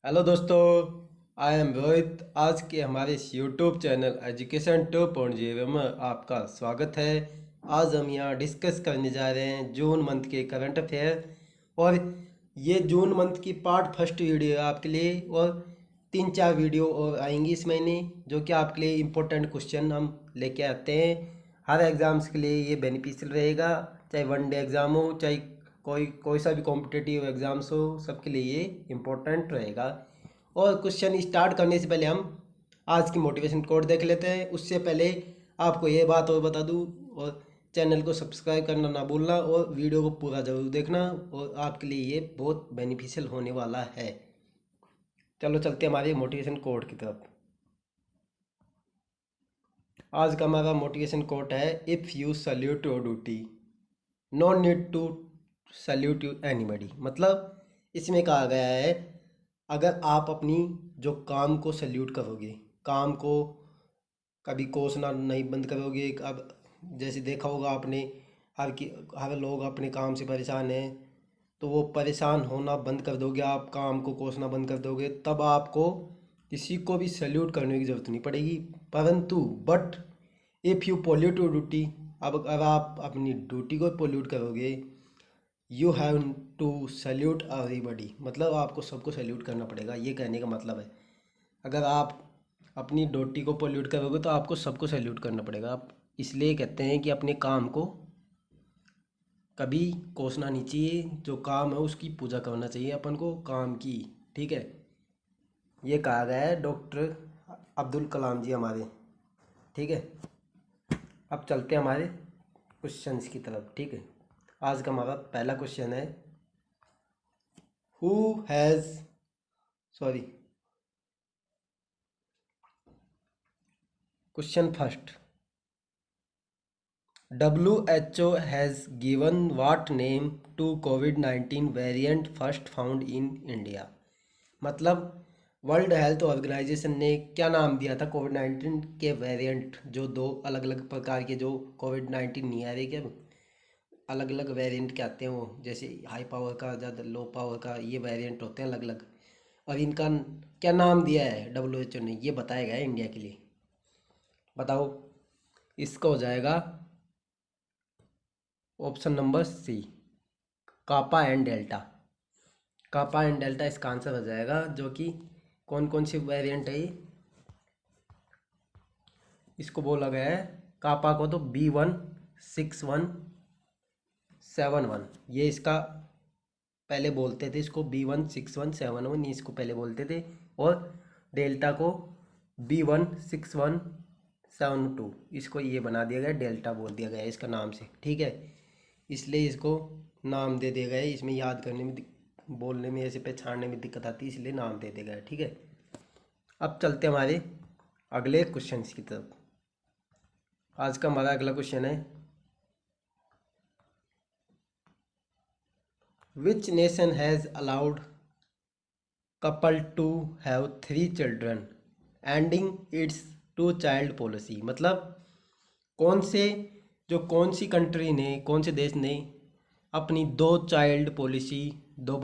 Hello दोस्तों, I am Rohit. आज के हमारे इस यूट्यूब चैनल एजुकेशन 2.0 में आपका स्वागत है। आज हम यहाँ डिस्कस करने जा रहे हैं जून मंथ के करंट अफेयर। और ये जून मंथ की पार्ट फर्स्ट वीडियो है आपके लिए, और 3-4 वीडियो और आएंगी इस महीने, जो कि आपके लिए इम्पोर्टेंट क्वेश्चन हम लेके आते हैं। हर एग्ज़ाम्स के लिए ये बेनिफिशियल रहेगा, चाहे वन डे एग्ज़ाम हो, चाहे कोई कोई सा भी कॉम्पिटिटिव एग्ज़ाम्स हो, सबके लिए ये इम्पोर्टेंट रहेगा। और क्वेश्चन स्टार्ट करने से पहले हम आज की मोटिवेशन कोड देख लेते हैं। उससे पहले आपको ये बात और बता दूं, और चैनल को सब्सक्राइब करना ना भूलना, और वीडियो को पूरा ज़रूर देखना, और आपके लिए ये बहुत बेनिफिशियल होने वाला है। चलो चलते हैं हमारे मोटिवेशन कोड की तरफ। आज का हमारा मोटिवेशन कोट है, if you salute your duty no need to salute you anybody. मतलब इसमें कहा गया है, अगर आप अपनी जो काम को सल्यूट करोगे, काम को कभी कोसना नहीं बंद करोगे। अब जैसे देखा होगा आपने, हर लोग अपने काम से परेशान हैं, तो वो परेशान होना बंद कर दोगे, आप काम को कोसना बंद कर दोगे, तब आपको किसी को भी सल्यूट करने की ज़रूरत नहीं पड़ेगी। परंतु but if you pollute your duty, अब अगर आप अपनी ड्यूटी को पोल्यूट करोगे, you have to salute everybody. मतलब आपको सबको सल्यूट करना पड़ेगा, ये कहने का मतलब है। अगर आप अपनी ड्यूटी को पोल्यूट करोगे तो आपको सबको सल्यूट करना पड़ेगा। आप इसलिए कहते हैं कि अपने काम को कभी कोसना नहीं चाहिए, जो काम है उसकी पूजा करना चाहिए अपन को, काम की। ठीक है, ये कहा गया है डॉक्टर अब्दुल कलाम जी हमारे। ठीक है, अब चलते हैं हमारे क्वेश्चंस की तरफ। ठीक है, आज का हमारा पहला क्वेश्चन है, who has sorry question first, WHO has given what name to COVID-19 variant first found in India। मतलब वर्ल्ड हेल्थ ऑर्गेनाइजेशन ने क्या नाम दिया था कोविड-19 के वेरिएंट, जो दो अलग अलग प्रकार के, जो कोविड-19 नहीं आ रहे क्या, अलग अलग वेरिएंट के आते हैं वो, जैसे हाई पावर का, ज़्यादा लो पावर का, ये वेरिएंट होते हैं अलग अलग। और इनका क्या नाम दिया है WHO ने, ये बताया गया है इंडिया के लिए। बताओ, इसका हो जाएगा option number C, kappa and delta. Kappa and delta इसका आंसर हो जाएगा, जो कि कौन कौन सी वेरिएंट है ये, इसको बोला गया है कापा को तो B1617 ये इसका पहले बोलते थे, इसको B1617 ये इसको पहले बोलते थे। और डेल्टा को B1617 इसको ये बना दिया गया, डेल्टा बोल दिया गया इसका नाम से। ठीक है, इसलिए इसको नाम दे दिया गया है। इसमें याद करने में बोलने में, ऐसे पहचानने में दिक्कत आती है, इसलिए नाम दे दिया गया है। ठीक है, अब चलते हैं हमारे अगले क्वेश्चन की तरफ। आज का हमारा अगला क्वेश्चन है, which nation has allowed couple to have 3 children ending its 2 child policy. मतलब कौन सी कंट्री ने, कौन से देश ने अपनी 2 चाइल्ड पॉलिसी, दो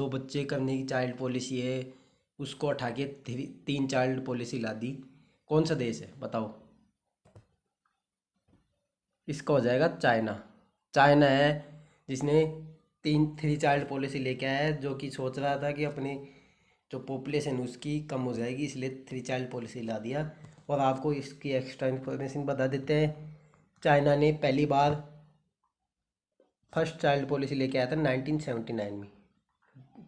बच्चे करने की चाइल्ड पॉलिसी है, उसको हटा के 3 चाइल्ड पॉलिसी ला दी। कौन सा देश है बताओ। इसका हो जाएगा चाइना। चाइना है जिसने 3 चाइल्ड पॉलिसी लेके आया है, जो कि सोच रहा था कि अपने जो पॉपुलेशन उसकी कम हो जाएगी, इसलिए 3 चाइल्ड पॉलिसी ला दिया। और आपको इसकी एक्स्ट्रा इन्फॉर्मेशन बता देते हैं, चाइना ने पहली बार फर्स्ट चाइल्ड पॉलिसी लेके आया था 1979 में।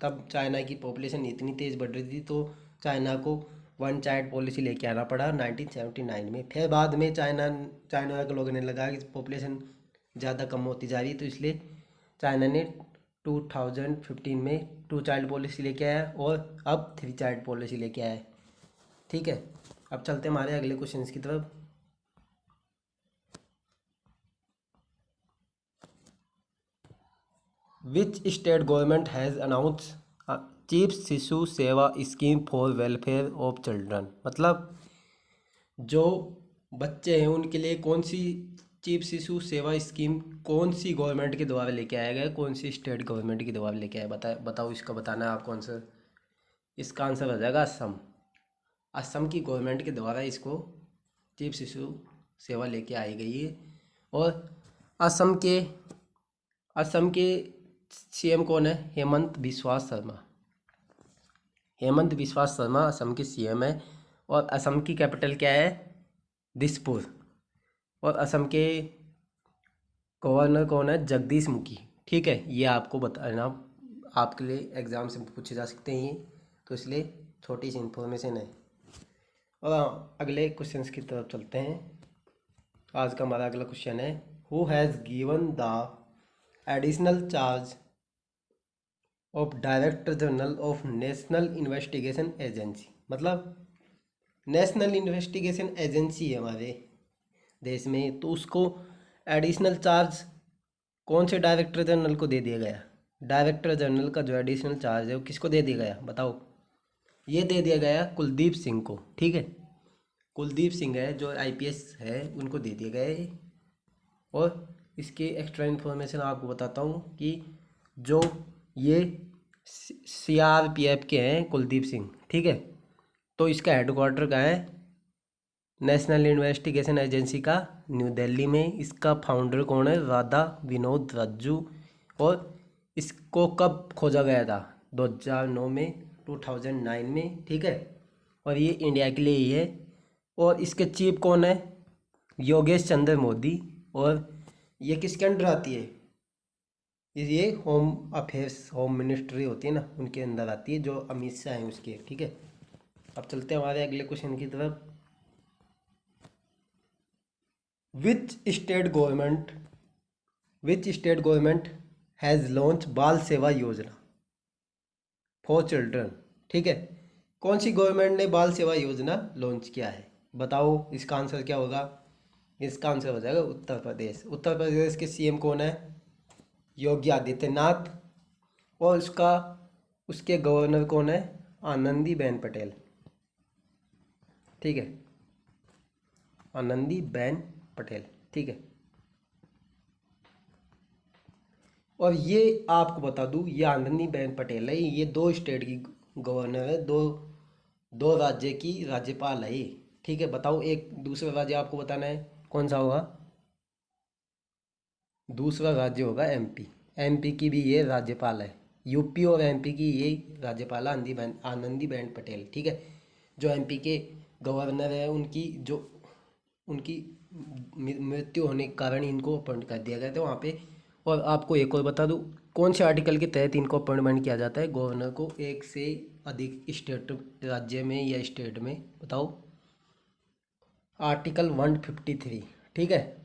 तब चाइना की पॉपुलेशन इतनी तेज़ बढ़ रही थी, तो चाइना को 1 चाइल्ड पॉलिसी लेके आना पड़ा 1979 में। फिर बाद में चाइना के लोगों ने लगा कि पॉपुलेशन ज़्यादा कम होती जा रही है, तो इसलिए चाइना ने 2015 में 2 चाइल्ड पॉलिसी लेके आया, और अब 3 चाइल्ड पॉलिसी लेके आया है। ठीक है, अब चलते हैं हमारे अगले क्वेश्चन की तरफ। Which state government has announce chief शिशु सेवा scheme for welfare of children. मतलब जो बच्चे हैं उनके लिए कौन सी चीफ शिशु सेवा स्कीम, कौन सी गवर्नमेंट के द्वारा लेके आया गया, कौन सी स्टेट गवर्नमेंट के द्वारा लेके आया, बताओ, इसका बताना है आप कौन सा इसका आंसर हो जाएगा असम। असम की गवर्नमेंट के द्वारा इसको चीफ शिशु सेवा लेके आई गई है। और असम के असम के सीएम कौन है? हेमंत बिस्वा शर्मा। हेमंत बिस्वा शर्मा असम के सीएम है। और असम की कैपिटल क्या है? दिसपुर। और असम के गवर्नर कौन है? जगदीश मुखी। ठीक है, ये आपको बताना, आपके लिए एग्ज़ाम से पूछे जा सकते हैं ये, तो इसलिए छोटी सी इन्फॉर्मेशन है। और अगले क्वेश्चंस की तरफ चलते हैं। आज का हमारा अगला क्वेश्चन है, who has given the additional charge of director general of national investigation agency. मतलब नेशनल इन्वेस्टिगेशन एजेंसी है हमारे देश में, तो उसको एडिशनल चार्ज कौन से डायरेक्टर जनरल को दे दिया गया? डायरेक्टर जनरल का जो एडिशनल चार्ज है वो किसको दे दिया गया बताओ? ये दे दिया गया कुलदीप सिंह को। ठीक है, कुलदीप सिंह है जो आईपीएस है, उनको दे दिया गया है। और इसके एक्स्ट्रा इन्फॉर्मेशन आपको बताता हूँ कि जो ये सीआरपीएफ के हैं कुलदीप सिंह, ठीक है, तो इसका हेडक्वार्टर कहाँ है? नेशनल इन्वेस्टिगेशन एजेंसी का न्यू दिल्ली में। इसका फाउंडर कौन है? राधा विनोद राजू। और इसको कब खोजा गया था? 2009 में, 2009 में। ठीक है, और ये इंडिया के लिए ही है। और इसके चीफ कौन है? योगेश चंद्र मोदी। और ये किसके अंडर आती है? ये होम अफेयर्स, होम मिनिस्ट्री होती है ना, उनके अंदर आती है, जो अमित शाह हैं उसके। ठीक है, अब चलते हैं हमारे अगले क्वेश्चन की तरफ। Which state government has launch बाल सेवा योजना फॉर चिल्ड्रन? ठीक है, कौन सी गवर्नमेंट ने बाल सेवा योजना लॉन्च किया है बताओ? इसका आंसर क्या होगा? इसका आंसर हो जाएगा उत्तर प्रदेश। उत्तर प्रदेश के सीएम कौन है? योगी आदित्यनाथ। और उसके गवर्नर कौन है? आनंदीबेन पटेल। ठीक है, आनंदीबेन पटेल। ठीक है, और ये आपको बता दूँ, ये आनंदीबेन पटेल है, ये 2 स्टेट की गवर्नर है, दो दो राज्य की राज्यपाल है ये। ठीक है, बताओ एक दूसरा राज्य आपको बताना है, कौन सा होगा? दूसरा राज्य होगा एमपी। एमपी की भी ये राज्यपाल है। यूपी और एमपी की ये राज्यपाल आनंदीबेन पटेल। ठीक है, जो एमपी के गवर्नर है, उनकी मृत्यु होने के कारण इनको अपॉइंट कर दिया गया था वहाँ पे। और आपको एक और बता दूँ, कौन से आर्टिकल के तहत इनको अपॉइंटमेंट किया जाता है गवर्नर को, एक से अधिक स्टेट, राज्य में या स्टेट में? बताओ। आर्टिकल 153। ठीक है,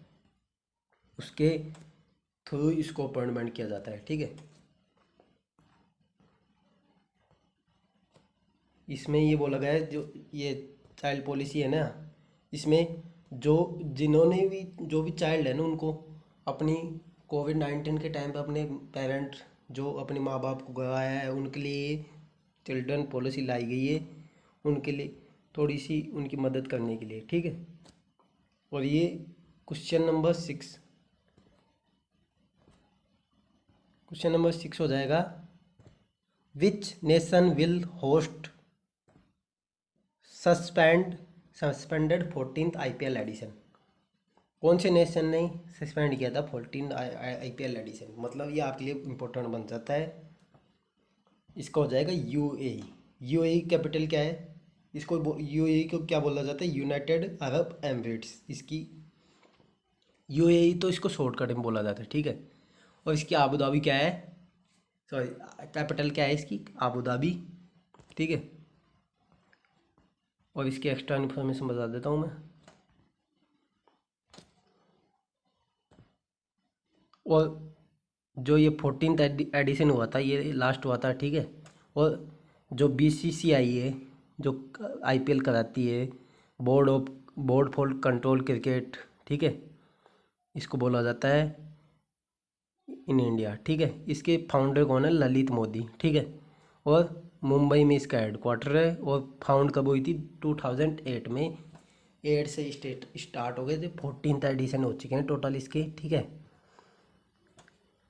उसके थ्रू इसको अपॉइंटमेंट किया जाता है। ठीक है, इसमें ये बोला गया है, जो ये चाइल्ड पॉलिसी है ना, इसमें जो भी चाइल्ड है ना, उनको अपनी कोविड-19 के टाइम पे अपने पेरेंट, जो अपने माँ बाप को गवाया है, उनके लिए चिल्ड्रन पॉलिसी लाई गई है, उनके लिए थोड़ी सी उनकी मदद करने के लिए। ठीक है, और ये क्वेश्चन नंबर 6 हो जाएगा। Which nation will host suspended 14th IPL edition? कौन से नेशन ने सस्पेंड किया था 14 आईपीएल एडिशन? मतलब ये आपके लिए इम्पोर्टेंट बन जाता है। इसका हो जाएगा यूएई। यूएई कैपिटल क्या है? इसको यूएई को क्या बोला जाता है? United Arab Emirates. इसकी यूएई तो इसको शॉर्टकट में बोला जाता है। ठीक है, और इसकी आबू धाबी क्या है? सॉरी, कैपिटल क्या है इसकी? Abu Dhabi. ठीक है, और इसकी एक्स्ट्रा इन्फॉर्मेशन बता देता हूँ मैं। और जो ये 14th एडिशन हुआ था, ये लास्ट हुआ था। ठीक है, और जो बीसीसीआई है, जो आईपीएल कराती है, बोर्ड फॉर कंट्रोल क्रिकेट, ठीक है, इसको बोला जाता है इन इंडिया। ठीक है, इसके फाउंडर कौन है? ललित मोदी। ठीक है, और मुंबई में इसका हेडक्वार्टर है। और फाउंड कब हुई थी? 2008 में। 8 से स्टार्ट हो गए थे, 14th एडिशन हो चुके हैं टोटल इसके। ठीक है,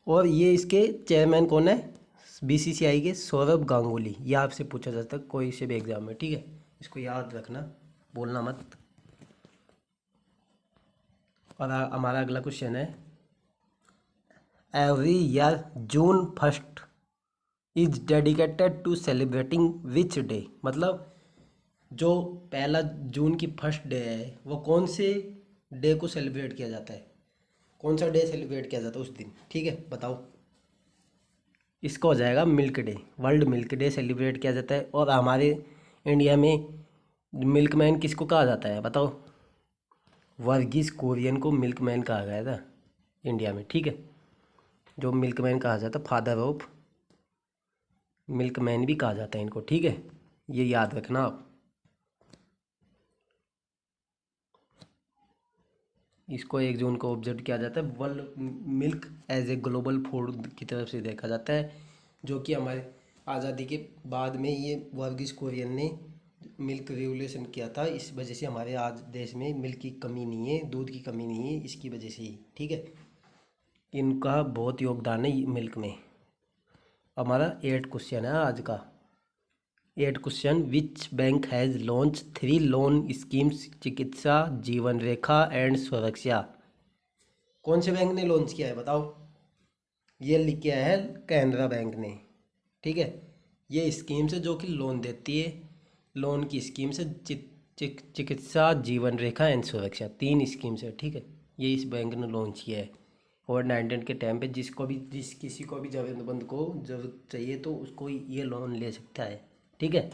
और ये इसके चेयरमैन कौन है? बीसीसीआई के सौरभ गांगुली, ये आपसे पूछा जाता है कोई से भी एग्जाम में, ठीक है, इसको याद रखना, बोलना मत। और हमारा अगला क्वेश्चन है, every year June 1 is dedicated to celebrating which day, मतलब जो पहला जून की 1 डे है वो कौन से डे को सेलिब्रेट किया जाता है, कौन सा डे सेलिब्रेट किया जाता है उस दिन, ठीक है, बताओ। इसका हो जाएगा milk day, world milk day celebrate किया जाता है। और हमारे इंडिया में मिल्कमैन किसको कहा जाता है बताओ। वर्गीस कुरियन को मिल्कमैन कहा गया था इंडिया में, ठीक है, जो मिल्कमैन कहा जाता है, फादर ऑफ मिल्कमैन भी कहा जाता है इनको, ठीक है, ये याद रखना आप। इसको 1 जून को ऑब्जर्व किया जाता है, world milk as a global food की तरफ से देखा जाता है, जो कि हमारे आज़ादी के बाद में ये वर्गीस कुरियन ने मिल्क रेगुलेशन किया था। इस वजह से हमारे आज देश में मिल्क की कमी नहीं है, दूध की कमी नहीं है, इसकी वजह से ही, ठीक है, इनका बहुत योगदान है मिल्क में। हमारा 8 क्वेश्चन है आज का। 8 question, which bank has launch 3 loan schemes, चिकित्सा, जीवन रेखा एंड सुरक्षा। कौन से बैंक ने लॉन्च किया है बताओ। ये लिख के आया है कैनरा बैंक ने, ठीक है, ये स्कीम्स है जो कि लोन देती है, लोन की स्कीम से चिकित्सा, जीवन रेखा एंड सुरक्षा, 3 स्कीम्स है, ठीक है, ये इस बैंक ने लॉन्च किया है। कोविड-19 के टाइम पे जिस किसी को भी ज़रूरतमंद को ज़रूरत चाहिए तो उसको ये लोन ले सकता है, ठीक है,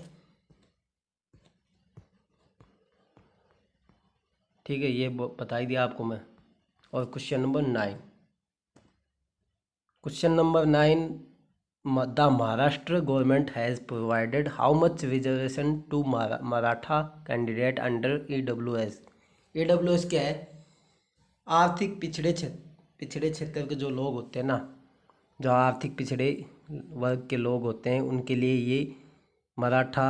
ठीक है, ये बता ही दिया आपको मैं। और question number 9, question number 9, the Maharashtra government has provided how much reservation to Maratha candidate under EWS। EWS क्या है, आर्थिक पिछड़े क्षेत्र के जो लोग होते हैं ना, जो आर्थिक पिछड़े वर्ग के लोग होते हैं, उनके लिए ये मराठा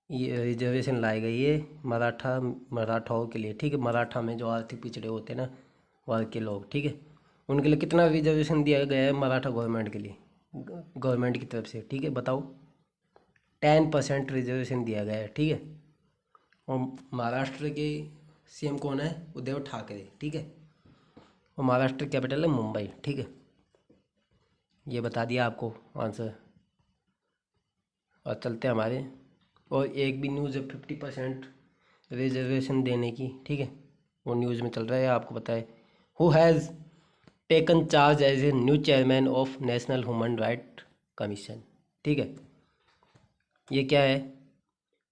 ये रिजर्वेशन लाई गई है, मराठाओं के लिए, ठीक है, मराठा में जो आर्थिक पिछड़े होते हैं ना वर्ग के लोग, ठीक है, उनके लिए कितना रिजर्वेशन दिया गया है मराठा गवर्नमेंट के लिए, गवर्नमेंट की तरफ से, ठीक है, बताओ। 10% रिजर्वेशन दिया गया है, ठीक है। और महाराष्ट्र के CM कौन है, उद्धव ठाकरे, ठीक है, और महाराष्ट्र कैपिटल है मुंबई, ठीक है, ये बता दिया आपको आंसर। और चलते हैं हमारे, और एक भी न्यूज़ है 50% रिजर्वेशन देने की, ठीक है, वो न्यूज़ में चल रहा है, आपको पता है। Who has taken charge as a new chairman of national human right commission, ठीक है, ये क्या है,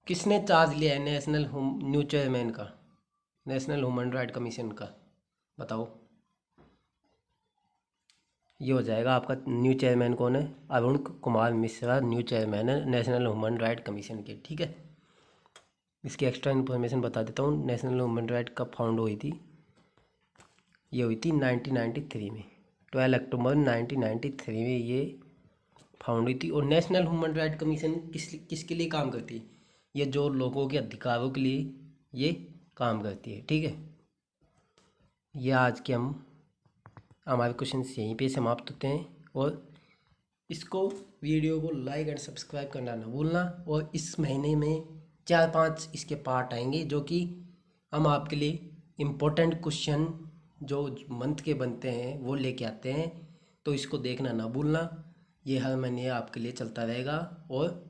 किसने चार्ज लिया है न्यू चेयरमैन का, नेशनल ह्यूमन राइट कमीशन का, बताओ। ये हो जाएगा आपका न्यू चेयरमैन कौन है, अरुण कुमार मिश्रा न्यू चेयरमैन है नेशनल ह्यूमन राइट कमीशन के, ठीक है। इसकी एक्स्ट्रा इन्फॉर्मेशन बता देता हूँ, नेशनल ह्यूमन राइट कब फाउंड हुई थी, ये हुई थी 1993 में, 12 अक्टूबर 1993 में ये फाउंड हुई थी। और नेशनल ह्यूमन राइट कमीशन किसके लिए काम करती है, ये जो लोगों के अधिकारों के लिए ये काम करती है, ठीक है। ये आज के हमारे क्वेश्चन यहीं पे समाप्त होते हैं। और इसको वीडियो को लाइक एंड सब्सक्राइब करना ना भूलना। और इस महीने में 4-5 इसके पार्ट आएंगे, जो कि हम आपके लिए इम्पोर्टेंट क्वेश्चन जो मंथ के बनते हैं वो लेके आते हैं, तो इसको देखना ना भूलना। ये हर महीने आपके लिए चलता रहेगा। और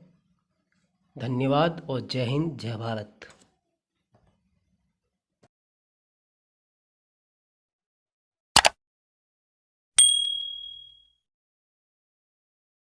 धन्यवाद और जय हिंद, जय भारत।